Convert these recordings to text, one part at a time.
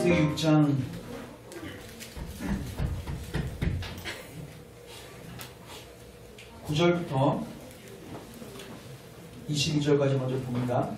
창세기 6장 9절부터 22절까지 먼저 봅니다.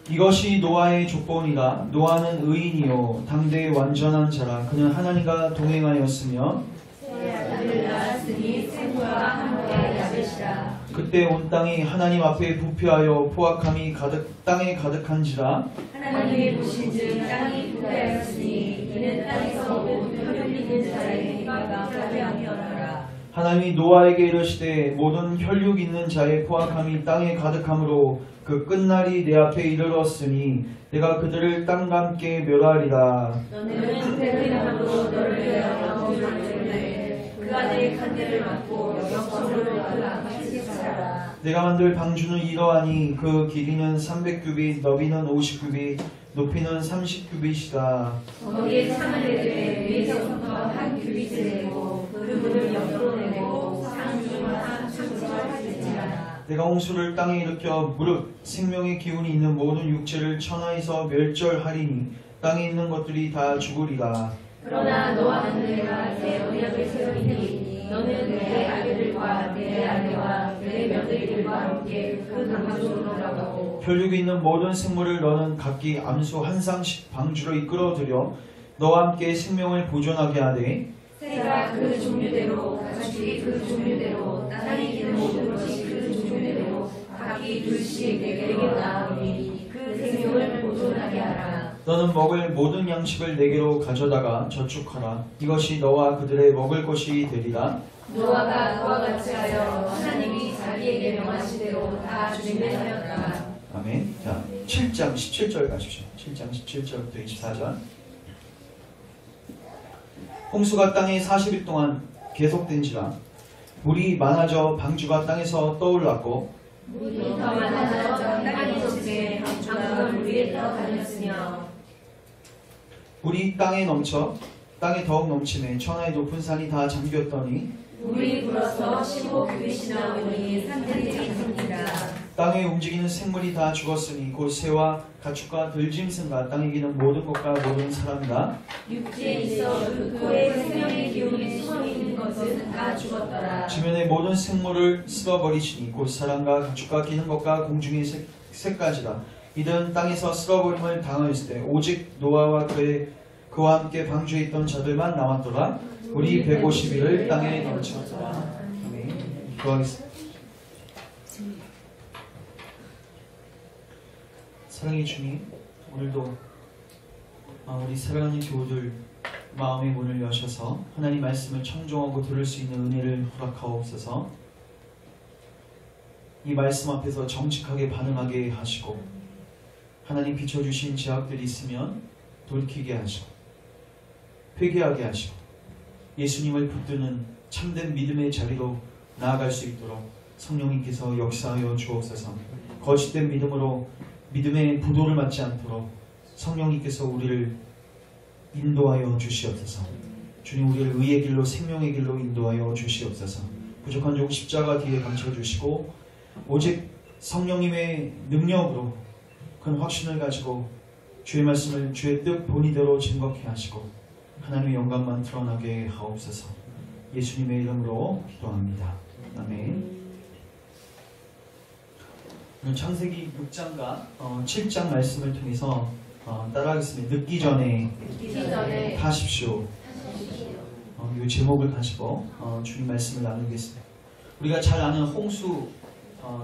이것이 노아의 족보니라. 노아는 의인이요 당대의 완전한 자라. 그는 하나님과 동행하였으며 새 아들을 낳았으니 셈과 함께 야벳이라. 그때 온 땅이 하나님 앞에 부패하여 포악함이 땅에 가득한지라. 하나님이 보신즉 땅이 부패하였으니 이는 땅에서 온 혈육 있는 자의 행위가 부패하였더라. 하나님이 노아에게 이르시되 모든 혈육 있는 자의 포악함이 땅에 가득함으로 그 끝날이 내 앞에 이르렀으니 내가 그들을 땅과 함께 멸하리라. 너는 부패함으로 너를 위하여 거주하였는데 그가 내 간대를 맡고 영성으로 그와 같이 살아라. 내가 만들 방주는 이러하니 그 길이는 300규빗, 너비는 50규빗, 높이는 30규빗이다. 거기에 상을 내되 위에서부터 한 규빗을 내고 그 물을 옆으로 내고 상중과 상중을 하지라. 내가 홍수를 땅에 일으켜 무릇 생명의 기운이 있는 모든 육체를 천하에서 멸절하리니 땅에 있는 것들이 다 죽으리라. 그러나 노아는 내가 내 언약을 세우리니 너는 내 아들들과 내 아내와 내 며느리들과 함께 그 방주로 들어가고 혈육이 있는 모든 생물을 너는 각기 암소 한 쌍씩 방주로 이끌어들여 너와 함께 생명을 보존하게 하되 새가 그 종류대로 가축이 그 종류대로 땅에 기는 모든 것이 그 종류대로 각기 둘씩 내게로 나오니 그 생명을 보존하게 하라. 너는 먹을 모든 양식을 내게로 가져다가 저축하라. 이것이 너와 그들의 먹을 것이 되리라. 노아가 그와 같이 하여 하나님이 자기에게 명하신 대로 다 준비하였다. 아멘. 자, 7장 17절 가십시오. 7장 17절부터 24절. 홍수가 땅에 40일 동안 계속된지라. 물이 많아져 방주가 땅에서 떠올랐고 물이 더 많아져 땅이 젖게 방주가 물 위에 떠다녔으며 물이 땅에 넘쳐 땅에 더욱 넘침에 천하의 높은 산이 다 잠겼더니 물이 불어서 15규빗이나 오니 산들이 잠깁니다. 땅에 움직이는 생물이 다 죽었으니 곧 새와 가축과 들짐승과 땅에 기는 모든 것과 모든 사람이다. 육지에 있어 그의 생명의 기운이 숨어 있는 것은 다 죽었더라. 지면의 모든 생물을 쓸어버리시니 곧 사람과 가축과 기는 것과 공중의 새까지라. 이들은 땅에서 쓸어버림을 당하였을 때 오직 노아와 그와 함께 방주에 있던 자들만 남았더라. 우리 150일을 땅에 넘쳤더라. 아멘. 기도하겠습니다. 사랑의 주님, 오늘도 우리 사랑하는 교우들 마음의 문을 여셔서 하나님 말씀을 청종하고 들을 수 있는 은혜를 허락하옵소서. 이 말씀 앞에서 정직하게 반응하게 하시고 하나님 비춰주신 제약들이 있으면 돌이키게 하시고 회개하게 하시고 예수님을 붙드는 참된 믿음의 자리로 나아갈 수 있도록 성령님께서 역사하여 주옵소서. 거짓된 믿음으로 믿음의 부도를 맞지 않도록 성령님께서 우리를 인도하여 주시옵소서. 주님, 우리를 의의 길로 생명의 길로 인도하여 주시옵소서. 부족한 종 십자가 뒤에 감춰주시고 오직 성령님의 능력으로 큰 확신을 가지고 주의 말씀을 주의 뜻 본의대로 증거케 하시고 하나님의 영광만 드러나게 하옵소서. 예수님의 이름으로 기도합니다. 아멘. 오늘 창세기 6장과 7장 말씀을 통해서 따라하겠습니다. 늦기 전에 하십시오. 이 제목을 가지고 주님 말씀을 나누겠습니다. 우리가 잘 아는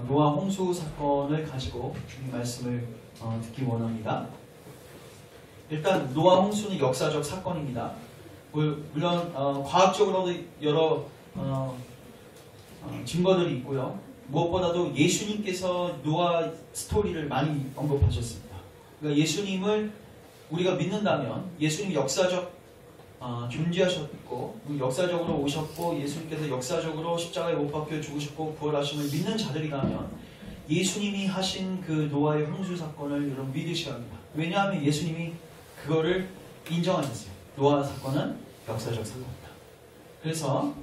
노아 홍수 사건을 가지고 주님 말씀을 듣기 원합니다. 일단 노아 홍수는 역사적 사건입니다. 물론 과학적으로도 여러 증거들이 있고요. 무엇보다도 예수님께서 노아 스토리를 많이 언급하셨습니다. 그러니까 예수님을 우리가 믿는다면 예수님이 역사적 존재하셨고 역사적으로 오셨고 예수님께서 역사적으로 십자가에 못 박혀 죽으셨고 부활하심을 믿는 자들이라면 예수님이 하신 그 노아의 홍수 사건을 여러분 믿으셔야 합니다. 왜냐하면 예수님이 그거를 인정하셨어요. 노아 사건은 역사적 사건이다. 그래서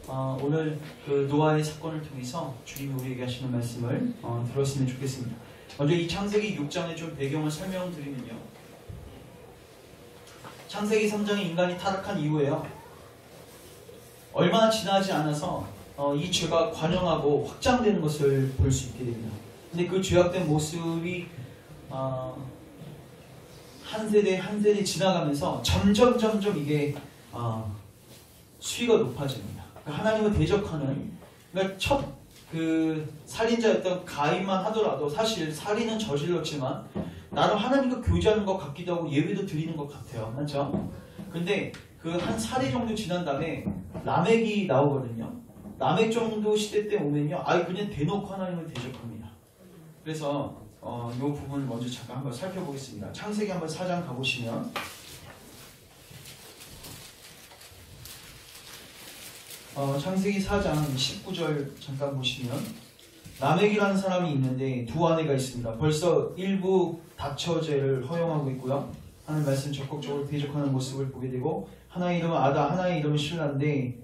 오늘 그 노아의 사건을 통해서 주님이 우리에게 하시는 말씀을 들었으면 좋겠습니다. 먼저 이 창세기 6장의 좀 배경을 설명드리면요. 창세기 3장에 인간이 타락한 이후에요. 얼마 지나지 않아서 이 죄가 관영하고 확장되는 것을 볼 수 있게 됩니다. 근데 그 죄악된 모습이 한 세대 한 세대 지나가면서 점점 이게 수위가 높아집니다. 그러니까 하나님을 대적하는, 그러니까 첫 그 살인자였던 가인만 하더라도 사실 살인은 저질렀지만 나는 하나님과 교제하는 것 같기도 하고 예배도 드리는 것 같아요. 맞죠? 근데 그 한 4대 정도 지난 다음에 라멕이 나오거든요. 라멕 정도 시대 때 오면요, 그냥 대놓고 하나님을 대적합니다. 그래서 이 부분을 먼저 잠깐 한번 살펴보겠습니다. 창세기 한번 4장 가보시면 창세기 4장 19절 잠깐 보시면 라멕이라는 사람이 있는데 두 아내가 있습니다. 벌써 일부 다처제를 허용하고 있고요. 하나님 말씀 적극적으로 대적하는 모습을 보게 되고, 하나의 이름은 아다, 하나의 이름은 실라인데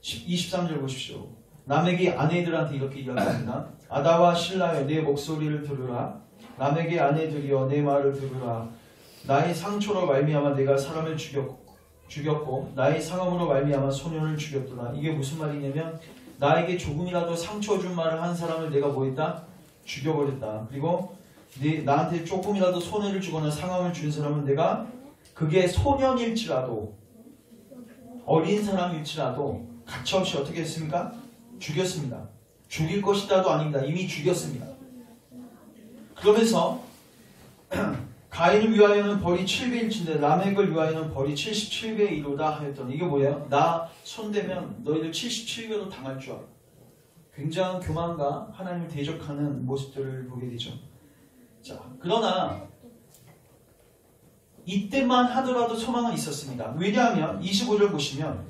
23절 보십시오. 라멕이 아내들한테 이렇게 이야기합니다. 아다와 실라여 내 목소리를 들으라. 라멕의 아내들이여 내 말을 들으라. 나의 상처로 말미암아 내가 사람을 죽였고 나의 상함으로 말미암아 소년을 죽였더라. 이게 무슨 말이냐면 나에게 조금이라도 상처 준 말을 한 사람을 내가 뭐했다? 죽여버렸다. 그리고 나한테 조금이라도 손해를 주거나 상함을 준 사람은 내가 그게 소년일지라도 어린 사람일지라도 가차없이 어떻게 했습니까? 죽였습니다. 죽일 것이다도 아닙니다. 이미 죽였습니다. 그러면서 가인을 위하여는 벌이 7배일진데 라멕을 위하여는 벌이 77배의 1로다 하였더니, 이게 뭐예요? 나 손대면 너희들 77배로 당할 줄 알아. 굉장한 교만과 하나님을 대적하는 모습들을 보게 되죠. 자, 그러나 이때만 하더라도 소망은 있었습니다. 왜냐하면 25절 보시면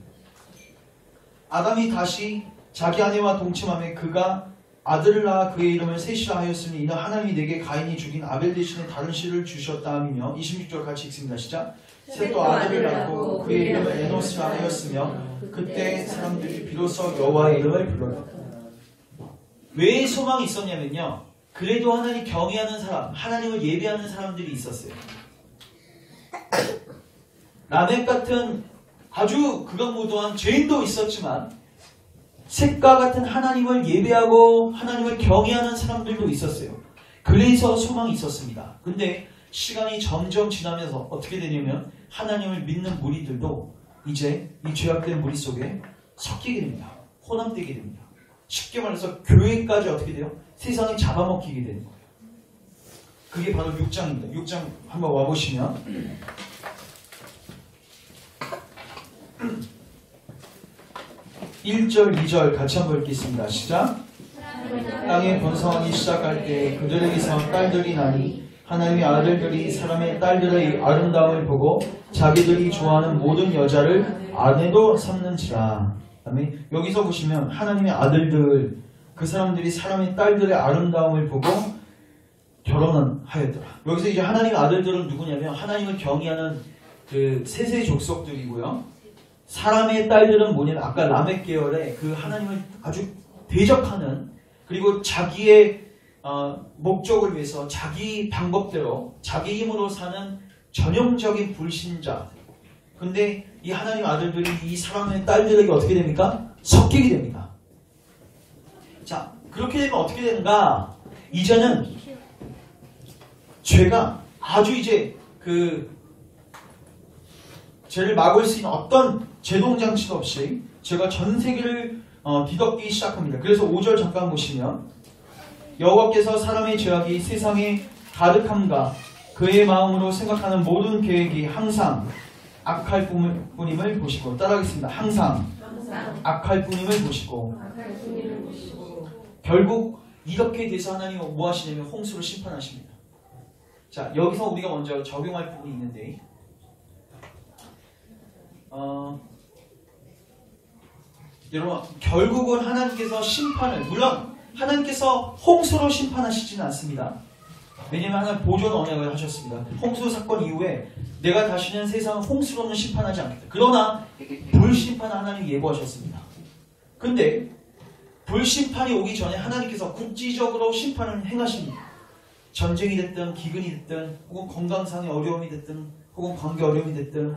아담이 다시 자기 아내와 동침하며 그가 아들을 낳아 그의 이름을 셋이라 하였으니 이는 하나님이 내게 가인이 죽인 아벨 대신에 다른 씨를 주셨다 하며, 26절 같이 읽습니다. 시작. 셋도 아들을 낳고 그의 이름을 에노스라 하였으며 그때 사람들이 비로소 여호와의 이름을 불렀다. 왜 소망이 있었냐면요, 그래도 하나님 경외하는 사람, 하나님을 예배하는 사람들이 있었어요. 라멕 같은 아주 극악무도한 죄인도 있었지만 셋과 같은 하나님을 예배하고 하나님을 경외하는 사람들도 있었어요. 그래서 소망이 있었습니다. 근데 시간이 점점 지나면서 어떻게 되냐면 하나님을 믿는 무리들도 이제 이 죄악된 무리 속에 섞이게 됩니다. 혼합되게 됩니다. 쉽게 말해서 교회까지 어떻게 돼요? 세상이 잡아먹히게 되는 거예요. 그게 바로 6장입니다. 6장 한번 와보시면 1절, 2절 같이 한번 읽겠습니다. 시작. 땅의 번성하기 시작할 때 그들에게서 딸들이 나니 하나님의 아들들이 사람의 딸들의 아름다움을 보고 자기들이 좋아하는 모든 여자를 아내로 삼는지라. 그다음에 여기서 보시면 하나님의 아들들, 그 사람들이 사람의 딸들의 아름다움을 보고 결혼은 하였더라. 여기서 이제 하나님의 아들들은 누구냐면 하나님을 경외하는 그 세세 족속들이고요. 사람의 딸들은 뭐냐면 아까 라멕 계열의 그 하나님을 아주 대적하는, 그리고 자기의 목적을 위해서 자기 방법대로 자기 힘으로 사는 전형적인 불신자. 근데 이 하나님 아들들이 이 사람의 딸들에게 어떻게 됩니까? 섞이게 됩니다. 자, 그렇게 되면 어떻게 되는가? 이제는 죄가 아주 이제 그 죄를 막을 수 있는 어떤 제동장치도 없이 죄가 전 세계를 뒤덮기 시작합니다. 그래서 5절 잠깐 보시면 여호와께서 사람의 죄악이 세상에 가득함과 그의 마음으로 생각하는 모든 계획이 항상 악할 뿐임을 보시고, 따라하겠습니다. 항상 악할 뿐임을 보시고, 결국 이렇게 돼서 하나님은 뭐 하시냐면 홍수로 심판하십니다. 자, 여기서 우리가 먼저 적용할 부분이 있는데 여러분, 결국은 하나님께서 심판을, 물론 하나님께서 홍수로 심판하시지는 않습니다. 왜냐하면 하나님 보존 언약을 하셨습니다. 홍수 사건 이후에 내가 다시는 세상을 홍수로는 심판하지 않겠다. 그러나 불심판을 하나님이 예고하셨습니다. 근데 불심판이 오기 전에 하나님께서 국지적으로 심판을 행하십니다. 전쟁이 됐든 기근이 됐든 혹은 건강상의 어려움이 됐든 혹은 관계 어려움이 됐든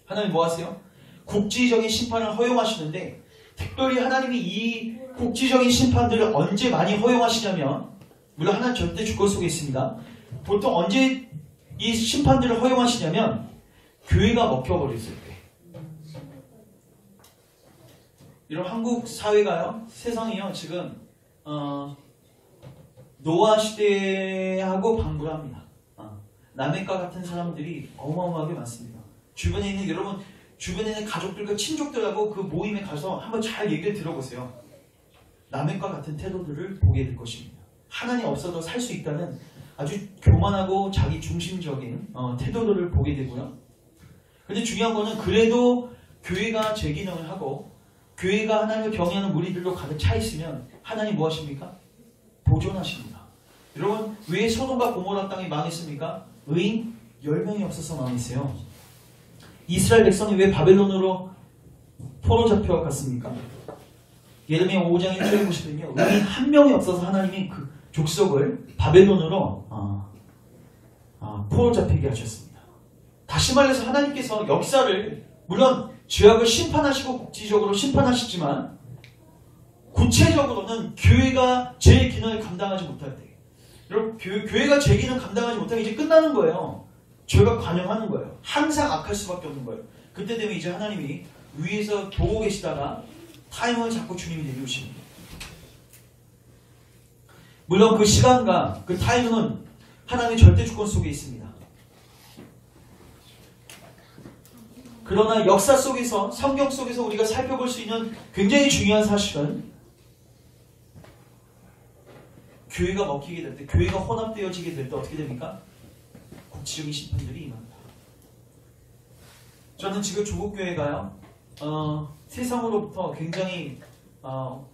하나님 뭐 하세요? 국지적인 심판을 허용하시는데 특별히 하나님이 이 국지적인 심판들을 언제 많이 허용하시냐면 물론 하나님 절대 주권 속에 있습니다. 보통 언제 이 심판들을 허용하시냐면 교회가 먹혀버렸을 때. 이런 한국 사회가요, 세상이요 지금 노아 시대하고 방불합니다. 남해과 같은 사람들이 어마어마하게 많습니다. 주변에 있는 여러분, 주변에 있는 가족들과 친족들하고 그 모임에 가서 한번 잘 얘기를 들어보세요. 남해과 같은 태도들을 보게 될 것입니다. 하나님 없어도 살 수 있다는 아주 교만하고 자기 중심적인 태도들을 보게 되고요. 근데 중요한 거는 그래도 교회가 제 기능을 하고 교회가 하나님을 경외하는 무리들로 가득 차 있으면 하나님 뭐 하십니까? 보존하십니다. 여러분, 왜 소돔과 고모라 땅이 망했습니까? 의인 10명이 없어서 망했어요. 이스라엘 백성이 왜 바벨론으로 포로 잡혀갔습니까? 예레미야 5장 1절에 보시면요, 의인 한 명이 없어서 하나님이 그 족속을 바벨론으로 포로 잡히게 하셨습니다. 다시 말해서 하나님께서 역사를 물론 죄악을 심판하시고 국지적으로 심판하시지만 구체적으로는 교회가 제 기능을 감당하지 못할 때, 여러분 교회가 제 기능을 감당하지 못하면 이제 끝나는 거예요. 죄가 관영하는 거예요. 항상 악할 수밖에 없는 거예요. 그때 되면 이제 하나님이 위에서 보고 계시다가 타임을 잡고 주님이 내려오십니다. 물론 그 시간과 그 타임은 하나님의 절대 주권 속에 있습니다. 그러나 역사 속에서, 성경 속에서 우리가 살펴볼 수 있는 굉장히 중요한 사실은 교회가 먹히게 될 때, 교회가 혼합되어지게 될 때 어떻게 됩니까? 국지적인 심판들이 임합니다. 저는 지금 조국교회가요, 세상으로부터 굉장히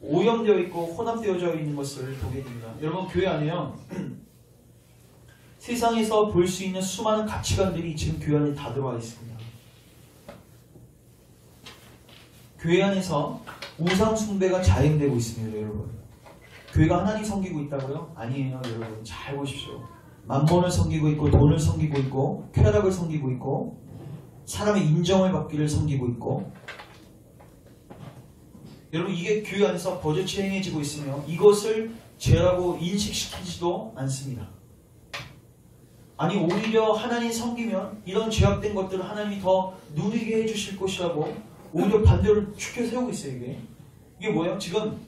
오염되어 있고 혼합되어져 있는 것을 보게 됩니다. 여러분, 교회 안에요, 세상에서 볼 수 있는 수많은 가치관들이 지금 교회 안에 다 들어와 있습니다. 교회 안에서 우상 숭배가 자행되고 있습니다, 여러분. 교회가 하나님 섬기고 있다고요? 아니에요, 여러분. 잘 보십시오. 만본을 섬기고 있고, 돈을 섬기고 있고, 쾌락을 섬기고 있고, 사람의 인정을 받기를 섬기고 있고. 여러분, 이게 교회 안에서 버젓이 행해지고 있으며 이것을 죄라고 인식시키지도 않습니다. 아니, 오히려 하나님 섬기면 이런 죄악된 것들을 하나님이 더 누리게 해주실 것이라고 오히려 반대로 축혀 세우고 있어요. 이게 뭐예요? 지금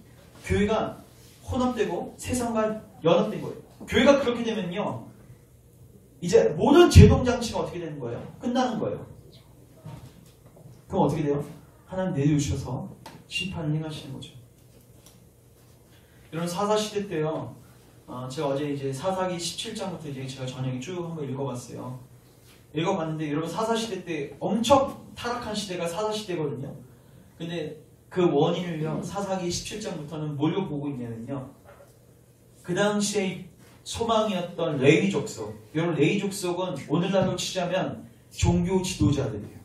교회가 혼합되고 세상과 연합된 거예요. 교회가 그렇게 되면요, 이제 모든 제동장치가 어떻게 되는 거예요? 끝나는 거예요. 그럼 어떻게 돼요? 하나님 내려오셔서 심판을 행하시는 거죠. 이런 사사시대 때요, 제가 어제 이제 사사기 17장부터 이제 제가 저녁에 쭉 한번 읽어봤어요. 읽어봤는데 여러분, 사사시대 때 엄청 타락한 시대가 사사시대거든요. 근데 그 원인을요, 사사기 17장부터는 뭘로 보고 있냐면요, 그 당시에 소망이었던 레위 족속, 여러분 레위 족속은 오늘날로 치자면 종교 지도자들이에요.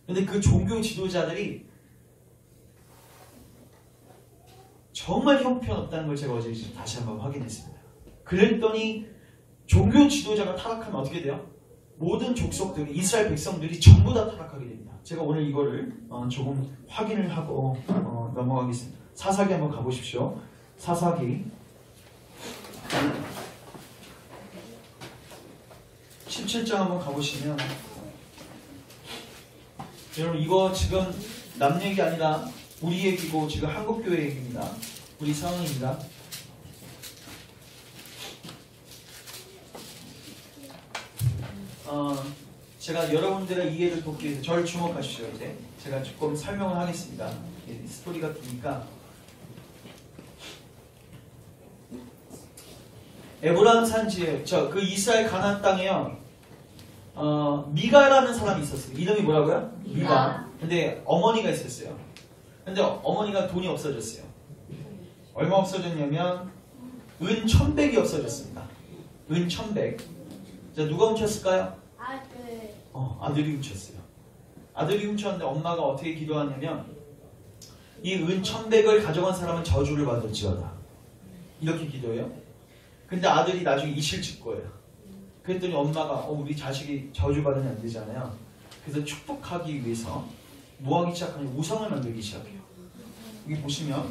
근데 그 종교 지도자들이 정말 형편없다는 걸 제가 어제 다시 한번 확인했습니다. 그랬더니 종교 지도자가 타락하면 어떻게 돼요? 모든 족속들이, 이스라엘 백성들이 전부 다 타락하게 됩니다. 제가 오늘 이거를 조금 확인을 하고 넘어가겠습니다. 사사기 한번 가보십시오. 사사기 17장 한번 가보시면, 여러분 이거 지금 남 얘기 아니라 우리 얘기고 지금 한국교회 얘기입니다. 우리 상황입니다. 제가 여러분들의 이해를 돕기 위해서 저를 주목하십시오. 이제 제가 조금 설명을 하겠습니다. 스토리가 기니까. 에브라임 산지에 그 이스라엘 가나안 땅에요, 미가라는 사람이 있었어요. 이름이 뭐라고요? 미가. 근데 어머니가 있었어요. 근데 어머니가 돈이 없어졌어요. 얼마 없어졌냐면 은 1100이 없어졌습니다. 은 1100. 자, 누가 훔쳤을까요? 아들이 훔쳤어요. 아들이 훔쳤는데 엄마가 어떻게 기도하냐면, 이 은 1100을 가져간 사람은 저주를 받을지어다, 이렇게 기도해요. 근데 아들이 나중에 이실 질 거예요. 그랬더니 엄마가 우리 자식이 저주받으면 안 되잖아요. 그래서 축복하기 위해서 뭐 하기 시작하냐, 우상을 만들기 시작해요. 여기 보시면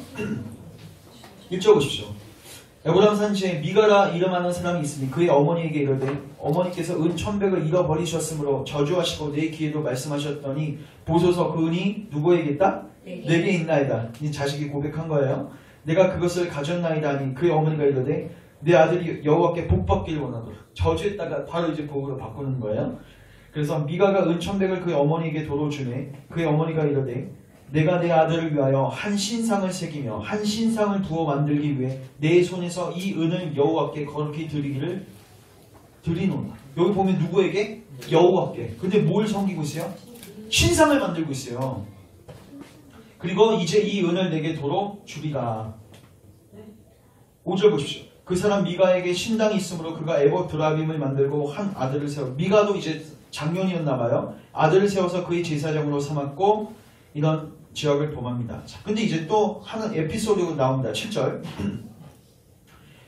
1절 보십시오. 에브라임 산지에 미가라 이름하는 사람이 있으니 그의 어머니에게 이르되 어머니께서 은 1,100을 잃어버리셨으므로 저주하시고 내 귀에도 말씀하셨더니 보소서 그 은이 누구에게 있다? 내게 있나이다. 이 자식이 고백한 거예요. 내가 그것을 가졌나이다 하니 그의 어머니가 이르되 내 아들이 여호와께 복받기를 원하노라. 저주했다가 바로 이제 복으로 바꾸는 거예요. 그래서 미가가 은 1,100을 그의 어머니에게 도로 주매 그의 어머니가 이르되 내가 내 아들을 위하여 한 신상을 새기며 한 신상을 부어 만들기 위해 내 손에서 이 은을 여호와께 거룩히 드리노라. 여기 보면 누구에게? 여호와께. 근데 뭘 섬기고 있어요? 신상을 만들고 있어요. 그리고 이제 이 은을 내게 도로 주리라. 5절 보십시오. 그 사람 미가에게 신당이 있으므로 그가 에봇 드라빔을 만들고 한 아들을 세워. 미가도 이제 장년이었나봐요. 아들을 세워서 그의 제사장으로 삼았고 이런 지역을 범합니다. 자, 근데 이제 또 하는 에피소드가 나옵니다. 7절.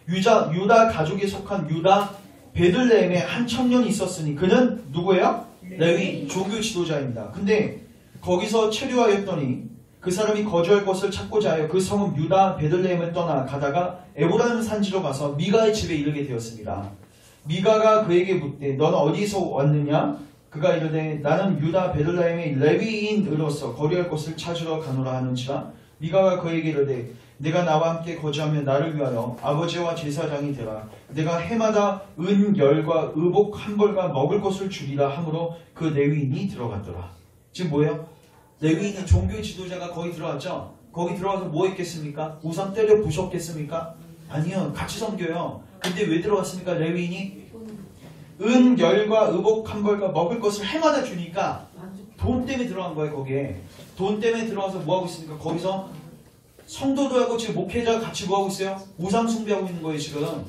유다 가족에 속한 유다 베들레헴에 한 청년이 있었으니 그는 누구예요? 레위 조교 지도자입니다. 근데 거기서 체류하였더니 그 사람이 거주할 곳을 찾고자 하여 그 성읍 유다 베들레헴을 떠나 가다가 에브라임 산지로 가서 미가의 집에 이르게 되었습니다. 미가가 그에게 묻되 너는 어디서 왔느냐? 그가 이르되 나는 유다 베들레헴의 레위인으로서 거류할 곳을 찾으러 가노라 하는지라. 미가가 그에게 이르되 내가 나와 함께 거주하며 나를 위하여 아버지와 제사장이 되라. 내가 해마다 은 10과 의복 1벌과 먹을 것을 주리라 하므로 그 레위인이 들어갔더라. 지금 뭐예요? 레위인은 종교 지도자가 거기 들어갔죠? 거기 들어가서 뭐 했겠습니까? 우상 때려 부셨겠습니까? 아니요. 같이 섬겨요. 근데 왜 들어갔습니까? 레위인이 은 10과 의복 1벌과 먹을 것을 해마다 주니까 돈 때문에 들어간 거예요. 거기에 돈 때문에 들어가서 뭐 하고 있습니까? 거기서 성도들하고 지금 목회자가 같이 뭐 하고 있어요? 우상 숭배하고 있는 거예요 지금.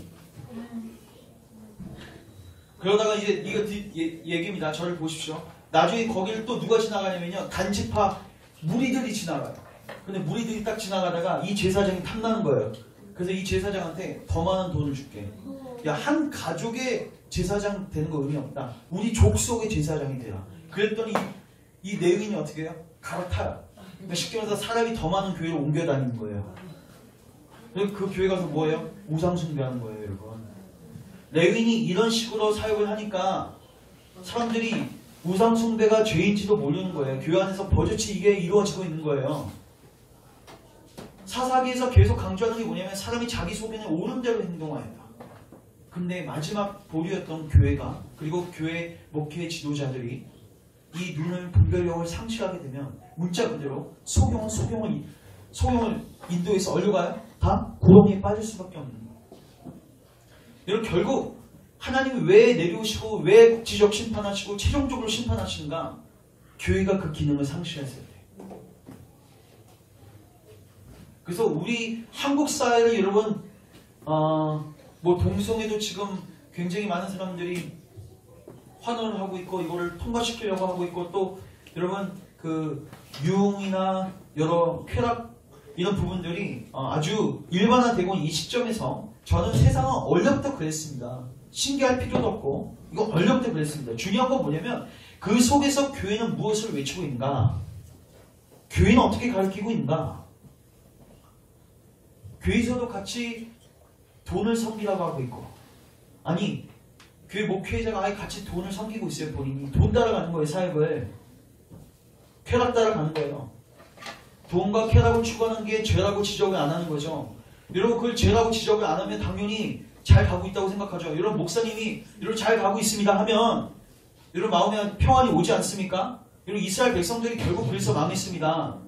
그러다가 이제 이거 얘기입니다. 저를 보십시오. 나중에 거기를 또 누가 지나가냐면요, 단지파 무리들이 지나가요. 근데 무리들이 딱 지나가다가 이 제사장이 탐나는 거예요. 그래서 이 제사장한테 더 많은 돈을 줄게. 야, 한 가족의 제사장 되는 거 의미 없다. 우리 족속의 제사장이 되라. 그랬더니 이 레위인이 어떻게 해요? 갈아타요. 그러니까 쉽게 말해서 사람이 더 많은 교회로 옮겨 다니는 거예요. 그래서 그 교회 가서 뭐예요? 우상 숭배하는 거예요, 여러분. 레위인이 이런 식으로 사역을 하니까 사람들이 우상 숭배가 죄인지도 모르는 거예요. 교회 안에서 버젓이 이게 이루어지고 있는 거예요. 사사기에서 계속 강조하는 게 뭐냐면 사람이 자기 속에는 옳은 대로 행동해야 한다. 근데 마지막 보류였던 교회가, 그리고 교회 목회 지도자들이 이 눈을 분별력을 상실하게 되면 문자 그대로 소경을 인도해서 어디로 가요? 다 구렁이에 빠질 수밖에 없는 거예요. 여러분, 결국 하나님이 왜 내려오시고 왜 국지적 심판하시고 최종적으로 심판하시는가? 교회가 그 기능을 상실했을 때. 그래서 우리 한국 사회를 여러분 뭐 동성애도 지금 굉장히 많은 사람들이 환원을 하고 있고 이거를 통과시키려고 하고 있고, 또 여러분 그 유흥이나 여러 쾌락 이런 부분들이 아주 일반화되고 이 시점에서 저는 세상은 원래부터 그랬습니다. 신기할 필요도 없고 이거 원래부터 그랬습니다. 중요한 건 뭐냐면 그 속에서 교회는 무엇을 외치고 있는가? 교회는 어떻게 가르치고 있는가? 교회에서도 같이 돈을 섬기라고 하고 있고, 아니 교회 목회자가 아예 같이 돈을 섬기고 있어요. 본인이 돈 따라가는 거예요. 사역을 쾌락 따라가는 거예요. 돈과 쾌락을 추구하는 게 죄라고 지적을 안 하는 거죠. 여러분, 그걸 죄라고 지적을 안 하면 당연히 잘 가고 있다고 생각하죠. 여러분, 목사님이 여러분 잘 가고 있습니다 하면 여러분 마음에 평안이 오지 않습니까? 여러분, 이스라엘 백성들이 결국 그래서 망했습니다.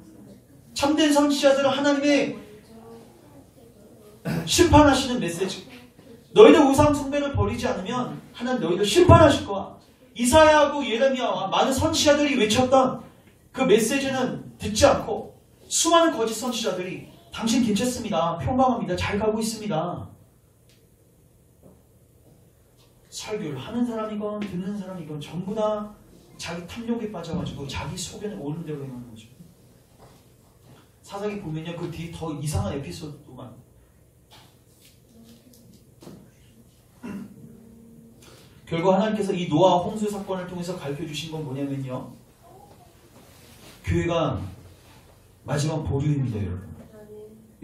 참된 선지자들은 하나님의 심판하시는 메시지, 너희들 우상 숭배를 버리지 않으면 하나님 너희들 심판하실 거야. 이사야하고 예레미야와 많은 선지자들이 외쳤던 그 메시지는 듣지 않고 수많은 거짓 선지자들이 당신 괜찮습니다, 평범합니다, 잘 가고 있습니다. 설교를 하는 사람이건 듣는 사람이건 전부 다 자기 탐욕에 빠져가지고 자기 속에는 옳은 대로 행하는 거죠. 사사기 보면요, 그 뒤에 더 이상한 에피소드만. 결국 하나님께서 이 노아 홍수 사건을 통해서 가르쳐 주신 건 뭐냐면요. 교회가 마지막 보류입니다, 여러분.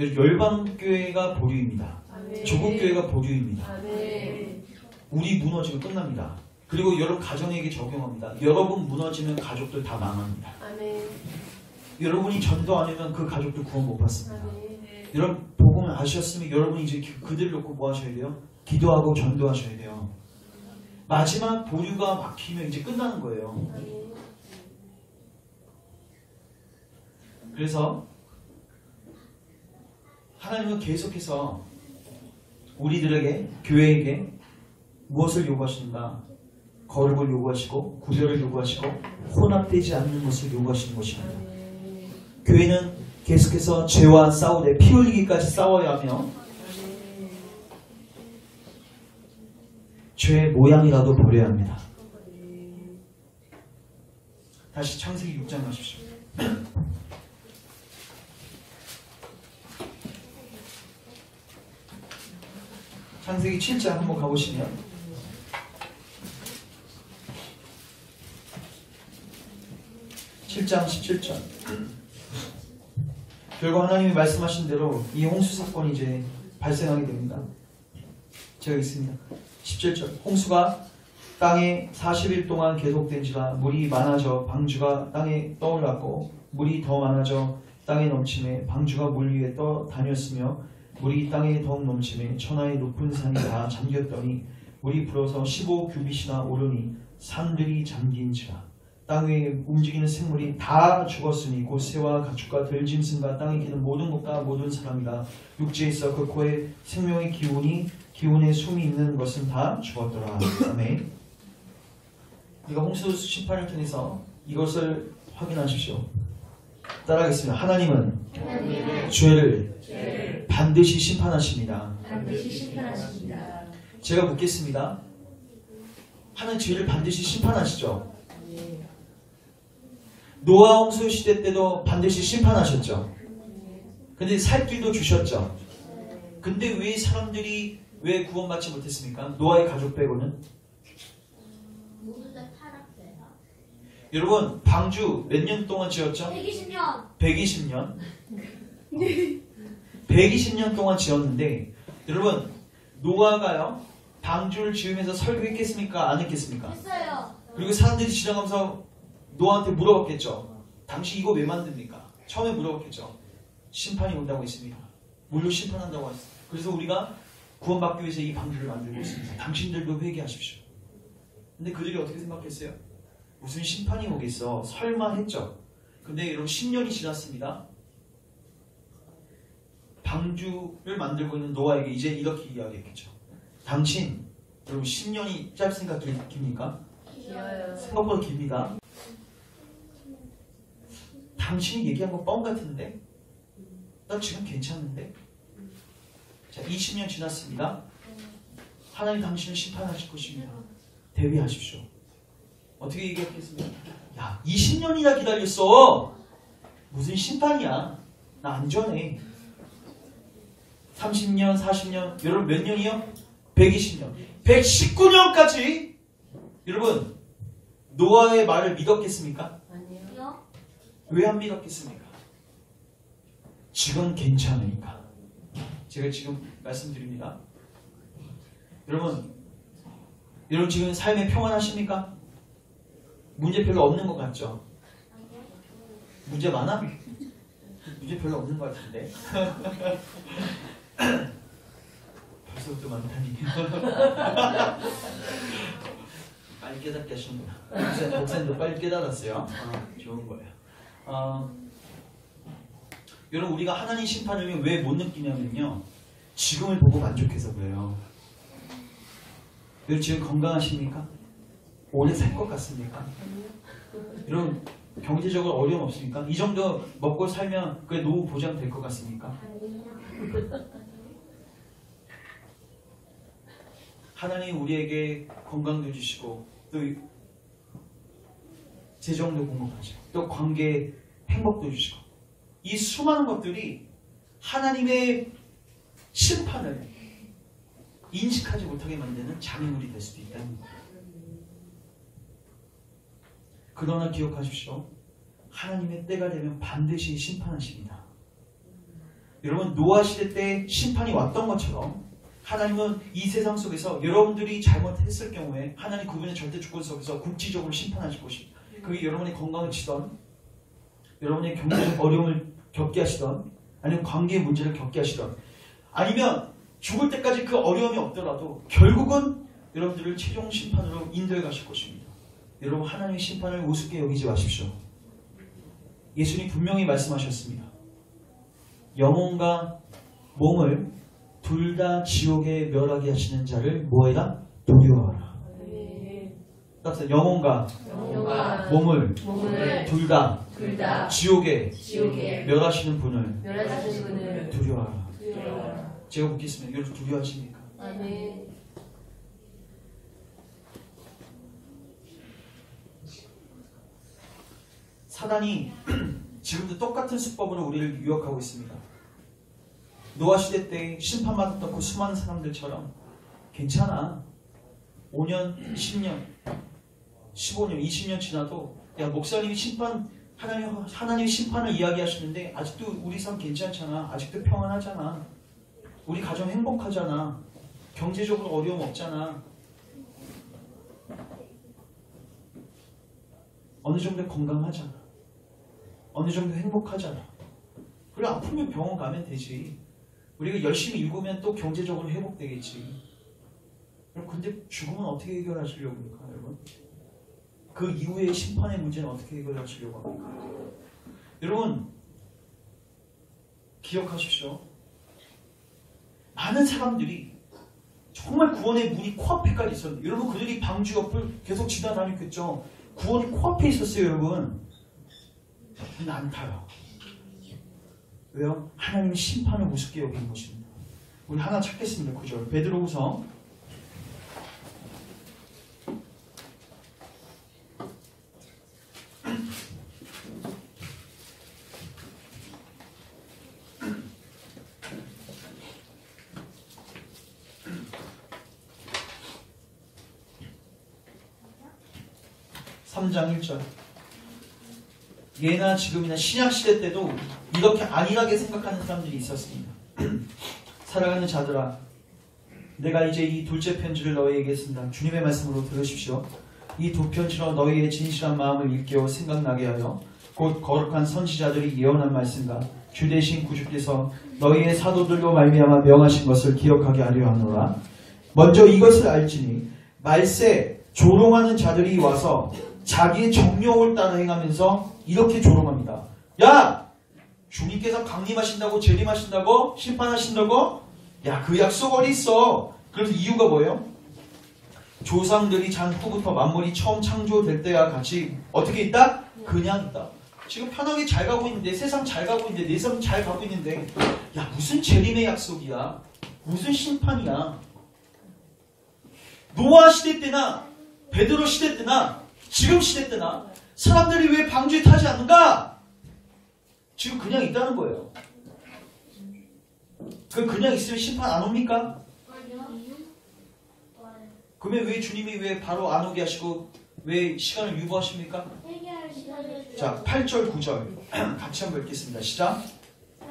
열방교회가 보류입니다. 조국교회가 보류입니다. 우리 무너지면 끝납니다. 그리고 여러분 가정에게 적용합니다. 여러분 무너지면 가족들 다 망합니다. 여러분이 전도 안 하면 그 가족들 구원 못 받습니다. 여러분 복음을 아셨으면 여러분이 이제 그들 놓고 뭐 하셔야 돼요? 기도하고 전도하셔야 돼요. 마지막 보류가 막히면 이제 끝나는 거예요. 그래서 하나님은 계속해서 우리들에게, 교회에게 무엇을 요구하시는가? 거룩을 요구하시고 구별을 요구하시고 혼합되지 않는 것을 요구하시는 것입니다. 교회는 계속해서 죄와 싸우되 피 흘리기까지 싸워야 하며 죄의 모양이라도 버려야 합니다. 다시 창세기 6장 가십시오. 창세기 7장 한번 가보시면 (7장 17절) 결국 하나님이 말씀하신 대로 이 홍수 사건이 이제 발생하게 됩니다. 제가 있습니다. 17절 홍수가 땅에 40일 동안 계속된지라 물이 많아져 방주가 땅에 떠올랐고 물이 더 많아져 땅에 넘침에 방주가 물 위에 떠 다녔으며 물이 땅에 더욱 넘침에 천하의 높은 산이 다 잠겼더니 물이 불어서 15규빗이나 오르니 산들이 잠긴지라 땅 위에 움직이는 생물이 다 죽었으니 곧 새와 가축과 들짐승과 땅에 기는 모든 것과 모든 사람이라 육지에 있어 그 코에 생명의 기운에 숨이 있는 것은 다 죽었더라. 아멘. 우리가 홍수 심판을 통해서 이것을 확인하십시오. 따라하겠습니다. 하나님은 죄를 반드시 심판하십니다. 제가 묻겠습니다. 하나님 죄를 반드시 심판하시죠? 노아 홍수 시대 때도 반드시 심판하셨죠. 근데 살 길도 주셨죠. 근데 왜 사람들이 왜 구원받지 못했습니까? 노아의 가족 빼고는. 여러분 방주 몇 년 동안 지었죠? 120년 120년 동안 지었는데 여러분 노아가요 방주를 지으면서 설교했겠습니까? 안 했겠습니까? 했어요. 그리고 사람들이 지나가면서 노아한테 물어봤겠죠. 당신 이거 왜 만듭니까? 처음에 물어봤겠죠. 심판이 온다고 했습니다. 물로 심판한다고 했습니다. 그래서 우리가 구원받기 위해서 이 방주를 만들고 있습니다. 당신들도 회개하십시오. 근데 그들이 어떻게 생각했어요? 무슨 심판이 오겠어? 설마 했죠. 근데 여러분 10년이 지났습니다. 방주를 만들고 있는 노아에게 이제 이렇게 이야기했겠죠. 당신 여러분 10년이 짧습니까? 깁니까? 생각보다 깁니다. 당신이 얘기한 건 뻥 같은데? 나 지금 괜찮은데? 자, 20년 지났습니다. 하나님 당신을 심판하실 것입니다. 대비하십시오. 어떻게 얘기했겠습니까? 야, 20년이나 기다렸어. 무슨 심판이야. 나 안전해. 30년, 40년, 여러분 몇 년이요? 120년. 119년까지 여러분 노아의 말을 믿었겠습니까? 아니요. 왜 안 믿었겠습니까? 지금 괜찮으니까. 제가 지금 말씀드립니다. 여러분 지금 삶에 평안하십니까? 문제 별로 없는 것 같죠? 문제 많아? 문제 별로 없는 것 같은데. 벌써부터 많다니. 빨리 깨닫게 하시는구나. 목사님도 빨리 깨달았어요. 좋은 거예요. 여러분 우리가 하나님 심판을 왜 못 느끼냐면요. 지금을 보고 만족해서 그래요. 여러분 지금 건강하십니까? 오래 살 것 같습니까? 여러분 경제적으로 어려움 없습니까? 이 정도 먹고 살면 그게 노후 보장될 것 같습니까? 하나님 우리에게 건강도 주시고 또 재정도 공급하시고 또 관계 행복도 주시고 이 수많은 것들이 하나님의 심판을 인식하지 못하게 만드는 장애물이 될 수도 있다는 거예요. 그러나 기억하십시오. 하나님의 때가 되면 반드시 심판하십니다. 여러분, 노아 시대 때 심판이 왔던 것처럼 하나님은 이 세상 속에서 여러분들이 잘못했을 경우에 하나님 그분의 절대 주권 속에서 국지적으로 심판하실 것입니다. 그게 여러분의 건강을 치던, 여러분의 경제적 어려움을 겪게 하시던, 아니면 관계의 문제를 겪게 하시던, 아니면 죽을 때까지 그 어려움이 없더라도 결국은 여러분들을 최종 심판으로 인도해 가실 것입니다. 여러분, 하나님의 심판을 우습게 여기지 마십시오. 예수님 분명히 말씀하셨습니다. 영혼과 몸을 둘 다 지옥에 멸하게 하시는 자를 뭐해라? 두려워하라. 따라서 영혼과 몸을 둘 다 지옥에 멸하시는 분을 두려워하라. 제가 묻겠습니다. 여러분 두려워하십니까? 아멘. 사단이 지금도 똑같은 수법으로 우리를 유혹하고 있습니다. 노아 시대 때 심판받았던 그 수많은 사람들처럼 괜찮아. 5년, 10년, 15년, 20년 지나도 야 목사님이 하나님의 심판을 이야기하시는데 아직도 우리 삶 괜찮잖아. 아직도 평안하잖아. 우리 가정 행복하잖아. 경제적으로 어려움 없잖아. 어느 정도 건강하잖아. 어느 정도 행복하잖아. 그래 아프면 병원 가면 되지. 우리가 열심히 읽으면 또 경제적으로 회복되겠지. 그럼 근데 죽음은 어떻게 해결하시려고 합니까, 여러분? 그 이후의 심판의 문제는 어떻게 해결하시려고 합니까? 여러분 기억하십시오. 많은 사람들이 정말 구원의 문이 코앞에까지 있었는데 여러분 그들이 방주 옆을 계속 지나다녔겠죠. 구원이 코앞에 있었어요, 여러분. 근데 안 타요. 왜요? 하나님의 심판을 우습게 여기는 것입니다. 우리 하나 찾겠습니다. 9절 베드로후서 3장 1절 예나 지금이나 신약시대 때도 이렇게 안일하게 생각하는 사람들이 있었습니다. 사랑하는 자들아 내가 이제 이 둘째 편지를 너희에게 쓴다. 주님의 말씀으로 들으십시오. 이 두 편지로 너희의 진실한 마음을 일깨워 생각나게 하여 곧 거룩한 선지자들이 예언한 말씀과 주 대신 구주께서 너희의 사도들로 말미암아 명하신 것을 기억하게 하려 하노라. 먼저 이것을 알지니 말세 조롱하는 자들이 와서 자기의 정욕을 따라 행하면서 이렇게 조롱합니다. 야! 주님께서 강림하신다고 재림하신다고 심판하신다고? 야, 그 약속 어디 있어? 그래서 이유가 뭐예요? 조상들이 잔 후부터 만물이 처음 창조될 때와 같이 어떻게 있다? 그냥 있다. 지금 편하게 잘 가고 있는데 세상 잘 가고 있는데 내 삶 잘 가고 있는데 야 무슨 재림의 약속이야? 무슨 심판이야? 노아 시대 때나 베드로 시대 때나 지금 시대 때나 사람들이 왜 방주에 타지 않는가? 지금 그냥 있다는 거예요. 그냥 있으면 심판 안 옵니까? 그러면 왜 주님이 왜 바로 안 오게 하시고 왜 시간을 유보하십니까? 자, 8절 9절 같이 한번 읽겠습니다. 시작.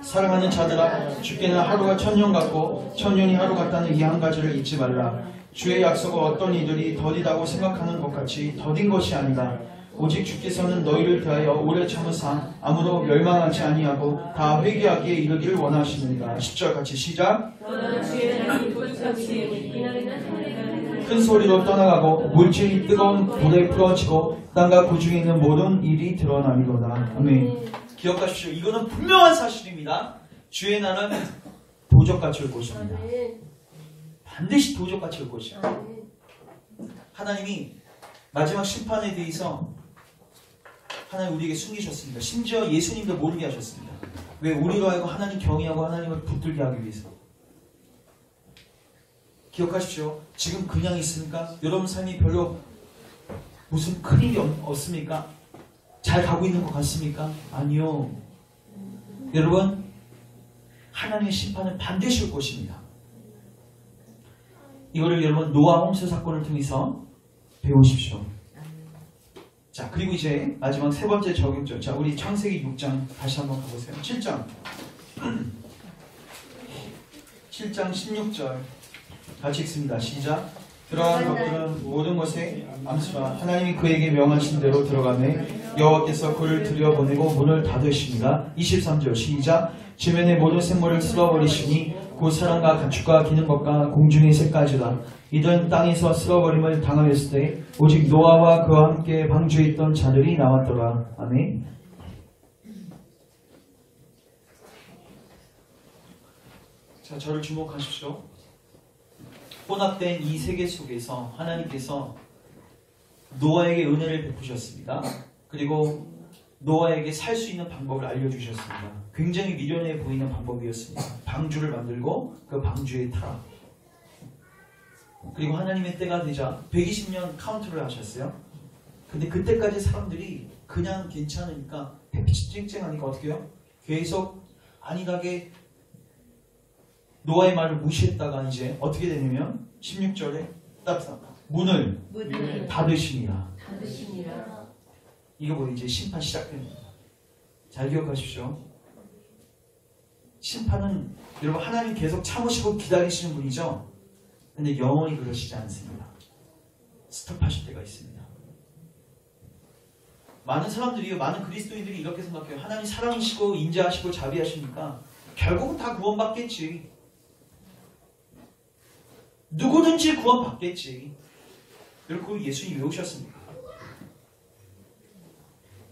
사랑하는 자들아 주께는 하루가 천년 같고 천년이 하루 같다는 이 한 가지를 잊지 말라. 주의 약속은 어떤 이들이 더디다고 생각하는 것 같이 더딘 것이 아니다. 오직 주께서는 너희를 대하여 오래 참으사 아무도 멸망하지 아니하고 다 회개하기에 이르기를 원하시느니라. 10절 같이 시작. 큰 소리로 떠나가고 물질이 뜨거운 불에 풀어지고 땅과 그 중에 있는 모든 일이 드러나리로다. 아멘. 기억하십시오. 이거는 분명한 사실입니다. 주의 날은 도적같이 올 것입니다. 반드시 도적같이 올 것입니다. 하나님이 마지막 심판에 대해서 하나님 우리에게 숨기셨습니다. 심지어 예수님도 모르게 하셨습니다. 왜? 우리로 하여금 하나님 경외하고 하나님을 붙들게 하기 위해서. 기억하십시오. 지금 그냥 있습니까? 여러분 삶이 별로 무슨 큰일이 없습니까? 잘 가고 있는 것 같습니까? 아니요. 여러분 하나님의 심판은 반드시 올 것입니다. 이거를 여러분 노아 홍수 사건을 통해서 배우십시오. 자, 그리고 이제 마지막 세 번째 적용점. 자, 우리 창세기 6장 다시 한번 가보세요. 7장 16절 같이 읽습니다. 시작. 그러한 것들은 모든 것에 암수라 하나님이 그에게 명하신 대로 들어가매 여호와께서 그를 들여보내고 문을 닫으십니다. 23절 시작. 지면의 모든 생물을 쓸어버리시니 곧 사람과 가축과 기는 것과 공중의 새까지다. 이들은 땅에서 쓸어버림을 당하였을 때 오직 노아와 그와 함께 방주에 있던 자들이 남았더라. 아멘. 자, 저를 주목하십시오. 혼합된 이 세계 속에서 하나님께서 노아에게 은혜를 베푸셨습니다. 그리고 노아에게 살 수 있는 방법을 알려주셨습니다. 굉장히 미련해 보이는 방법이었습니다. 방주를 만들고 그 방주에 타라. 그리고 하나님의 때가 되자 120년 카운트를 하셨어요. 근데 그때까지 사람들이 그냥 괜찮으니까 햇빛이 쨍쨍하니까 어떻게 해요? 계속 안일하게 노아의 말을 무시했다가 이제 어떻게 되냐면 16절에 문을 닫으시니라. 이거 뭐 이제 심판 시작됩니다. 잘 기억하십시오. 심판은 여러분 하나님 계속 참으시고 기다리시는 분이죠. 근데 영원히 그러시지 않습니다. 스톱하실 때가 있습니다. 많은 사람들이, 많은 그리스도인들이 이렇게 생각해요. 하나님 사랑이시고 인자하시고 자비하시니까 결국은 다 구원받겠지. 누구든지 구원받겠지. 여러분 예수님이 왜 오셨습니까?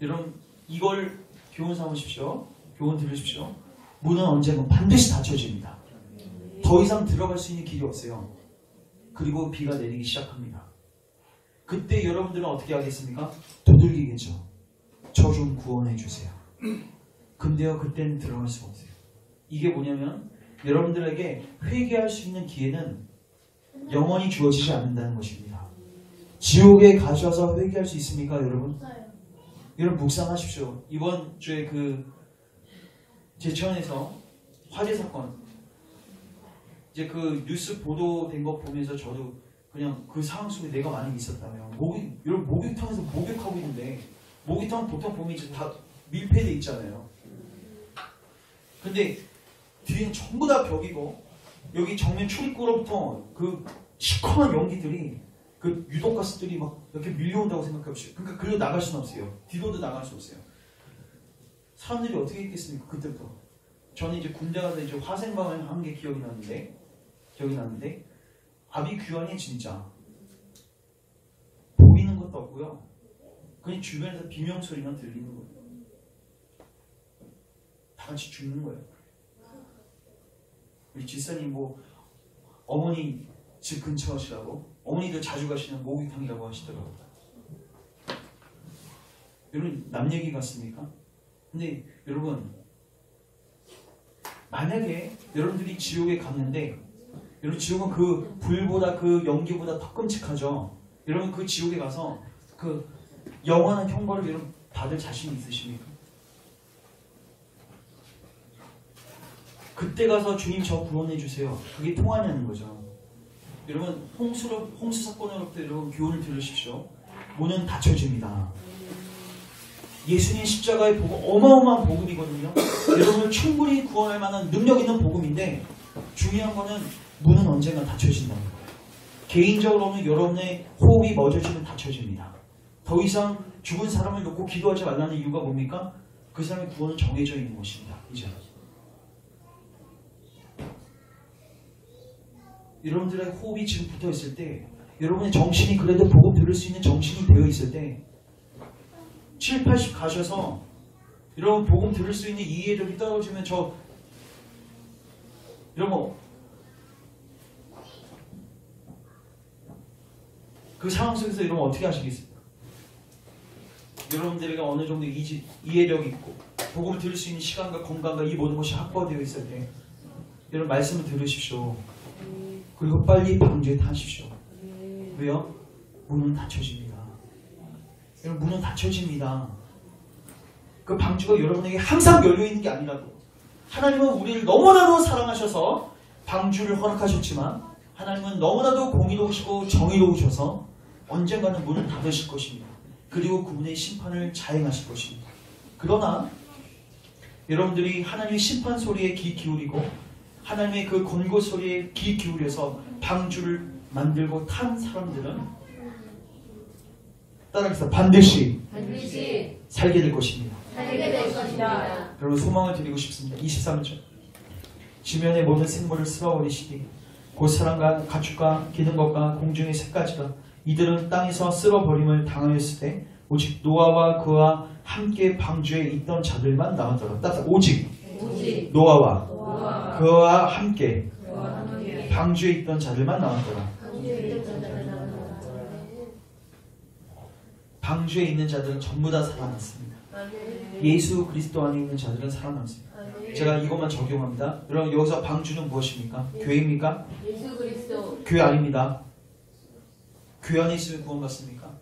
여러분 이걸 교훈 삼으십시오. 교훈 들으십시오. 문은 언젠가 반드시 닫혀집니다. 더 이상 들어갈 수 있는 길이 없어요. 그리고 비가 내리기 시작합니다. 그때 여러분들은 어떻게 하겠습니까? 두들기겠죠. 저 좀 구원해 주세요. 근데요 그때는 들어갈 수가 없어요. 이게 뭐냐면 여러분들에게 회개할 수 있는 기회는 영원히 주어지지 않는다는 것입니다. 지옥에 가셔서 회개할 수 있습니까 여러분? 여러분 묵상하십시오. 이번 주에 그 제천에서 화재 사건 이제 그 뉴스 보도된 거 보면서 저도 그냥 그 상황 속에 내가 만약에 있었다면 여러분 목욕탕에서 목욕하고 있는데 목욕탕 보통 보면 이제 다 밀폐돼 있잖아요. 근데 뒤에는 전부 다 벽이고 여기 정면 출입구로부터 그 시커먼 연기들이 그 유독가스들이 막 이렇게 밀려온다고 생각해보시죠. 그러니까 그리고 나갈 수는 없어요. 뒤로도 나갈 수 없어요. 사람들이 어떻게 했겠습니까? 그때부터. 저는 이제 군대 가서 이제 화생방을 한 게 기억이 나는데 압이 귀환이 진짜 보이는 것도 없고요. 그냥 주변에서 비명소리만 들리는 거예요. 다 같이 죽는 거예요. 우리 집사님 뭐 어머니 집 근처시라고 어머니도 자주 가시는 목욕탕이라고 하시더라고요. 여러분 남 얘기 같습니까? 근데 여러분 만약에 여러분들이 지옥에 갔는데 여러분 지옥은 그 불보다 그 연기보다 더 끔찍하죠. 여러분 그 지옥에 가서 그 영원한 형벌을 여러분 받을 자신이 있으십니까? 그때 가서 주님 저 구원해 주세요. 그게 통하냐는 거죠. 여러분 홍수 사건으로부터 여러분 교훈을 들으십시오. 문은 닫혀집니다. 예수님 십자가의 복음 어마어마한 복음이거든요. 여러분을 충분히 구원할 만한 능력 있는 복음인데 중요한 거는 문은 언젠가 닫혀진다는 거예요. 개인적으로는 여러분의 호흡이 멎어지면 닫혀집니다. 더 이상 죽은 사람을 놓고 기도하지 말라는 이유가 뭡니까? 그 사람의 구원은 정해져 있는 것입니다. 이제 여러분들의 호흡이 지금 붙어 있을 때 여러분의 정신이 그래도 복음 들을 수 있는 정신이 되어 있을 때 7, 80 가셔서 여러분 복음 들을 수 있는 이해력이 떨어지면 여러분 그 상황 속에서 여러분 어떻게 하시겠습니까? 여러분들에게 어느 정도 이해력이 있고 복음을 들을 수 있는 시간과 건강과 이 모든 것이 확보되어 있을 때 여러분 말씀을 들으십시오. 그리고 빨리 방주에 타십시오. 왜요? 문은 닫혀집니다. 여러분 문은 닫혀집니다. 그 방주가 여러분에게 항상 열려있는 게 아니라고. 하나님은 우리를 너무나도 사랑하셔서 방주를 허락하셨지만 하나님은 너무나도 공의로우시고 정의로우셔서 언젠가는 문을 닫으실 것입니다. 그리고 그분의 심판을 자행하실 것입니다. 그러나 여러분들이 하나님의 심판 소리에 귀 기울이고 하나님의 그 권고 소리에 귀 기울여서 방주를 만들고 탄 사람들은 따라해서 반드시 살게 될 것입니다. 여러분 소망을 드리고 싶습니다. 23절 지면의 모든 생물을 쓸어버리시되 곧 사람과 가축과 기는 것과 공중의 새까지가 이들은 땅에서 쓸어버림을 당하였을 때 오직 노아와 그와 함께 방주에 있던 자들만 남았더라. 따라서 오직 노아와 그와 함께 방주에 있던 자들만 남았더라. 방주에 있는 자들은 전부 다 살아났습니다. 예수 그리스도 안에 있는 자들은 살아남습니다. 제가 이것만 적용합니다. 여러분 여기서 방주는 무엇입니까? 교회입니까? 예수 그리스도. 교회 아닙니다. 교회 안에 있으면 구원받습니까?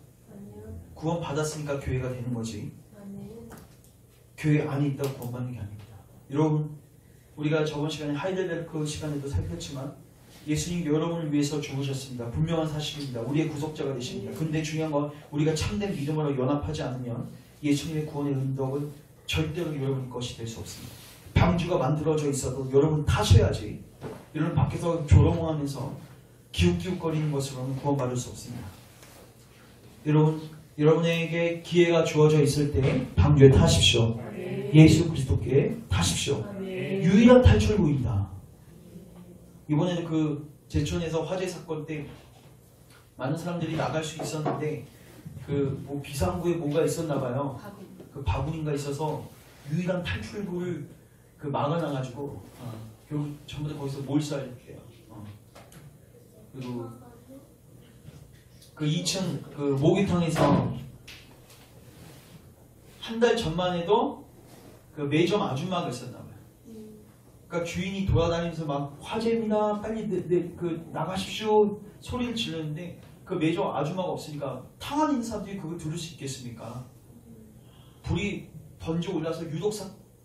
구원 받았으니까 교회가 되는 거지. 교회 안에 있다고 구원받는 게 아닙니다. 여러분 우리가 저번 시간에 하이델베르크 시간에도 살폈지만 예수님 여러분을 위해서 죽으셨습니다. 분명한 사실입니다. 우리의 구속자가 되십니다. 근데 중요한 건 우리가 참된 믿음으로 연합하지 않으면 예수님의 구원의 은덕은 절대로 여러분 것이 될 수 없습니다. 방주가 만들어져 있어도 여러분 타셔야지. 여러분 밖에서 조롱하면서 기웃기웃거리는 것으로는 구원받을 수 없습니다. 여러분에게 기회가 주어져 있을 때 방주에 타십시오. 예수 그리스도께 타십시오. 유일한 탈출구입니다. 이번에는 그 제천에서 화재 사건 때 많은 사람들이 나갈 수 있었는데 그 뭐 비상구에 뭐가 있었나 봐요. 그 바구니가 있어서 유일한 탈출구를 그 막아놔가지고 결국 전부 다 거기서 몰살했대요. 그리고 그 2층 그 모기탕에서 한 달 전만 해도 그 매점 아줌마가 있었나 봐요. 그러니까 주인이 돌아다니면서 막 화재입니다. 빨리 그 나가십시오 소리를 지르는데 그 매점 아줌마가 없으니까 탕 안에 있는 사람들이 그걸 들을 수 있겠습니까? 불이 번져 올라서 유독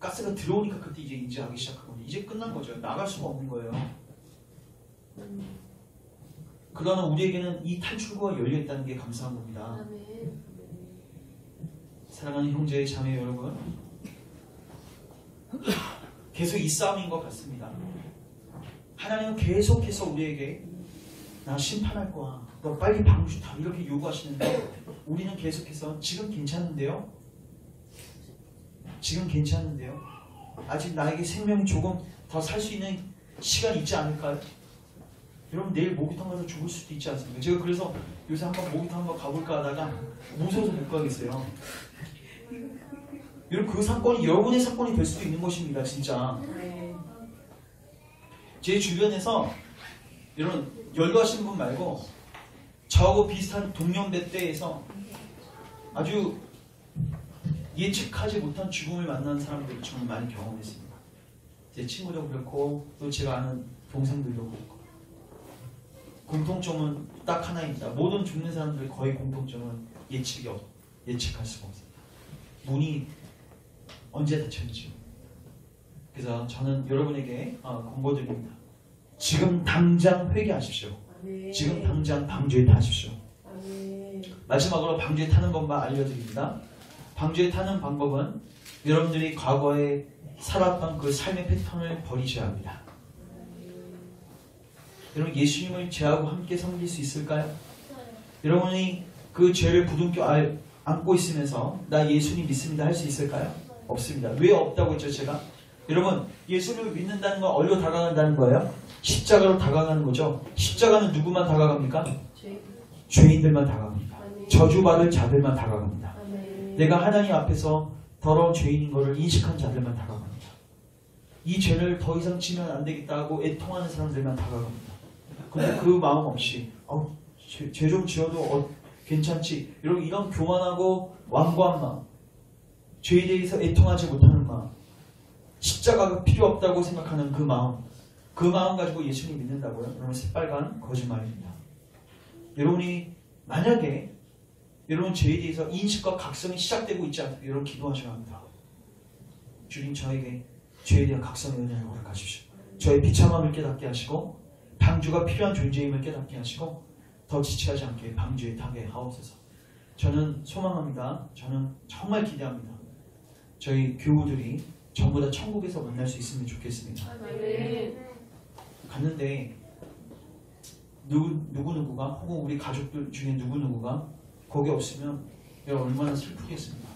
가스가 들어오니까 그때 이제 인지하기 시작한 거예요. 이제 끝난 거죠. 나갈 수가 없는 거예요. 그러나 우리에게는 이 탈출구가 열려있다는 게 감사한 겁니다. 사랑하는 형제 자매 여러분, 계속 이 싸움인 것 같습니다. 하나님은 계속해서 우리에게 나 심판할 거야, 너 빨리 방주 타, 이렇게 요구하시는데 우리는 계속해서 지금 괜찮은데요? 지금 괜찮은데요? 아직 나에게 생명이 조금 더 살 수 있는 시간이 있지 않을까요? 여러분 내일 모기탕 가서 죽을 수도 있지 않습니까? 제가 그래서 요새 한번 모기탕 한번 가볼까 하다가 무서워서 못 가겠어요. 여러분 그 사건이 여러분의 사건이 될 수도 있는 것입니다. 진짜 제 주변에서 여러분 연로하신 분 말고 저하고 비슷한 동년배 때에서 아주 예측하지 못한 죽음을 만난 사람들을 저는 많이 경험했습니다. 제 친구도 그렇고 또 제가 아는 동생들도 그렇고 공통점은 딱 하나입니다. 모든 죽는 사람들 거의 공통점은 예측할 수가 없습니다. 문이 언제 닫혔는지. 그래서 저는 여러분에게 권고드립니다. 지금 당장 회개하십시오. 지금 당장 방주에 타십시오. 마지막으로 방주에 타는 법만 알려드립니다. 방주에 타는 방법은 여러분들이 과거에 살았던 그 삶의 패턴을 버리셔야 합니다. 여러분 예수님을 죄하고 함께 섬길 수 있을까요? 여러분이 그 죄를 부둥켜 안고 있으면서 나 예수님 믿습니다 할 수 있을까요? 없습니다. 왜 없다고 했죠 제가? 여러분 예수를 믿는다는 건 어디로 다가간다는 거예요? 십자가로 다가가는 거죠. 십자가는 누구만 다가갑니까? 죄인들만 다가갑니다. 저주받을 자들만 다가갑니다. 내가 하나님 앞에서 더러운 죄인인 것을 인식한 자들만 다가갑니다. 이 죄를 더 이상 지면 안 되겠다 하고 애통하는 사람들만 다가갑니다. 근데 그 마음 없이 죄 좀 지어도 괜찮지, 여러분 이런 교만하고 완고한 마음, 죄에 대해서 애통하지 못하는 마음, 십자가가 필요 없다고 생각하는 그 마음 가지고 예수님 믿는다고요? 여러분 새빨간 거짓말입니다. 여러분이 만약에 여러분 죄에 대해서 인식과 각성이 시작되고 있지 않다면 여러분 기도하셔야 합니다. 주님 저에게 죄에 대한 각성의 은혜를 허락하십시오. 저의 비참함을 깨닫게 하시고 방주가 필요한 존재임을 깨닫게 하시고 더 지체하지 않게 방주에 타게 하옵소서. 저는 소망합니다. 저는 정말 기대합니다. 저희 교우들이 전부 다 천국에서 만날 수 있으면 좋겠습니다. 갔는데 누구누구가 혹은 우리 가족들 중에 누구누구가 거기 없으면 내가 얼마나 슬프겠습니까?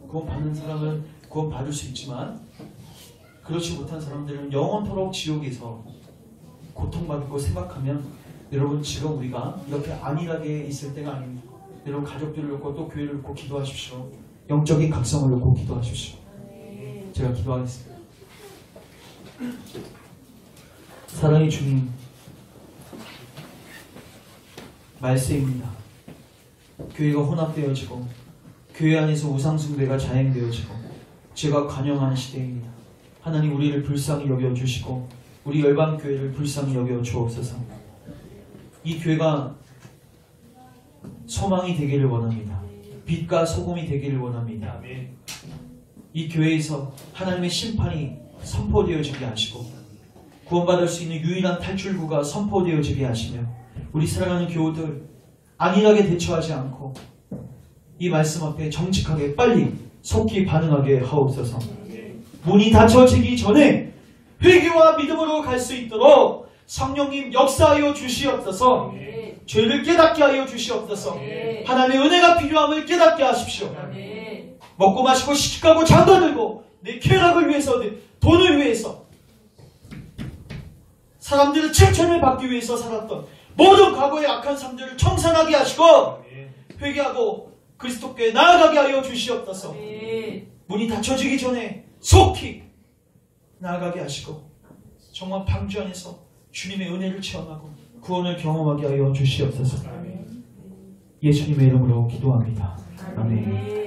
구원 받는 사람은 구원 받을 수 있지만 그렇지 못한 사람들은 영원토록 지옥에서 고통받을 거 생각하면 여러분 지금 우리가 이렇게 안일하게 있을 때가 아닙니다. 여러분 가족들을 놓고 또 교회를 놓고 기도하십시오. 영적인 각성을 놓고 기도하십시오. 제가 기도하겠습니다. 사랑의 주님, 말세입니다. 교회가 혼합되어지고 교회 안에서 우상숭배가 자행되어지고 죄가 관영하는 시대입니다. 하나님 우리를 불쌍히 여겨주시고 우리 열방교회를 불쌍히 여겨 주옵소서. 이 교회가 소망이 되기를 원합니다. 빛과 소금이 되기를 원합니다. 이 교회에서 하나님의 심판이 선포되어지게 하시고 구원받을 수 있는 유일한 탈출구가 선포되어지게 하시며 우리 사랑하는 교우들 안일하게 대처하지 않고 이 말씀 앞에 정직하게 빨리 속히 반응하게 하옵소서. 문이 닫혀지기 전에 회개와 믿음으로 갈 수 있도록 성령님 역사하여 주시옵소서. 죄를 깨닫게 하여 주시옵소서. 하나님의 은혜가 필요함을 깨닫게 하십시오. 먹고 마시고 시집가고 장도 들고 내 쾌락을 위해서 내 돈을 위해서 사람들의 칭찬을 받기 위해서 살았던 모든 과거의 악한 삶들을 청산하게 하시고 회개하고 그리스도께 나아가게 하여 주시옵소서. 문이 닫혀지기 전에 속히 나아가게 하시고 정말 방주 안에서 주님의 은혜를 체험하고 구원을 경험하게 하여 주시옵소서. 예수님의 이름으로 기도합니다. 아멘.